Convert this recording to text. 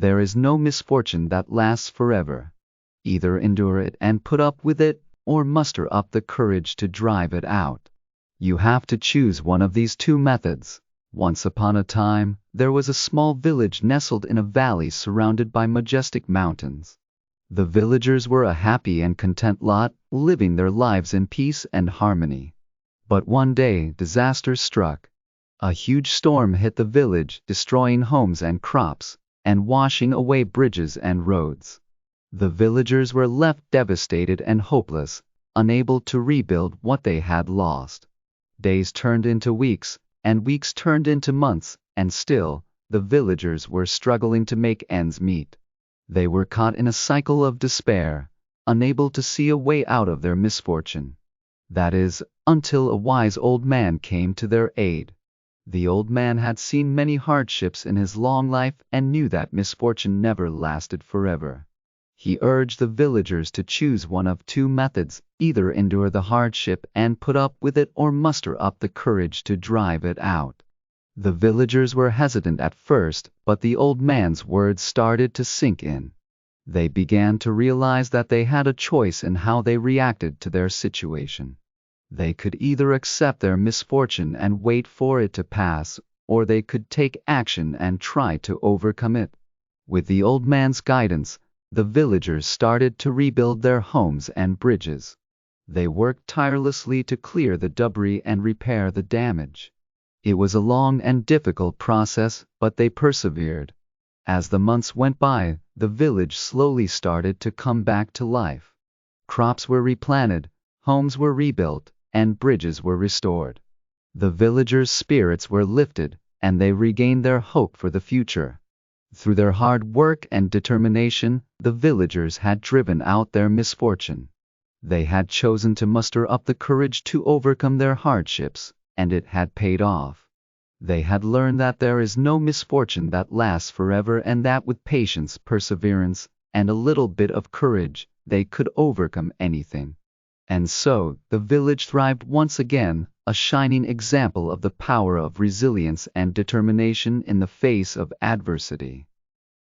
There is no misfortune that lasts forever. Either endure it and put up with it, or muster up the courage to drive it out. You have to choose one of these two methods. Once upon a time, there was a small village nestled in a valley surrounded by majestic mountains. The villagers were a happy and content lot, living their lives in peace and harmony. But one day, disaster struck. A huge storm hit the village, destroying homes and crops, and washing away bridges and roads. The villagers were left devastated and hopeless, unable to rebuild what they had lost. Days turned into weeks, and weeks turned into months, and still, the villagers were struggling to make ends meet. They were caught in a cycle of despair, unable to see a way out of their misfortune. That is, until a wise old man came to their aid. The old man had seen many hardships in his long life and knew that misfortune never lasted forever. He urged the villagers to choose one of two methods: either endure the hardship and put up with it, or muster up the courage to drive it out. The villagers were hesitant at first, but the old man's words started to sink in. They began to realize that they had a choice in how they reacted to their situation. They could either accept their misfortune and wait for it to pass, or they could take action and try to overcome it. With the old man's guidance, the villagers started to rebuild their homes and bridges. They worked tirelessly to clear the debris and repair the damage. It was a long and difficult process, but they persevered. As the months went by, the village slowly started to come back to life. Crops were replanted, homes were rebuilt, and bridges were restored. The villagers' spirits were lifted, and they regained their hope for the future. Through their hard work and determination, the villagers had driven out their misfortune. They had chosen to muster up the courage to overcome their hardships, and it had paid off. They had learned that there is no misfortune that lasts forever, and that with patience, perseverance, and a little bit of courage, they could overcome anything. And so, the village thrived once again, a shining example of the power of resilience and determination in the face of adversity.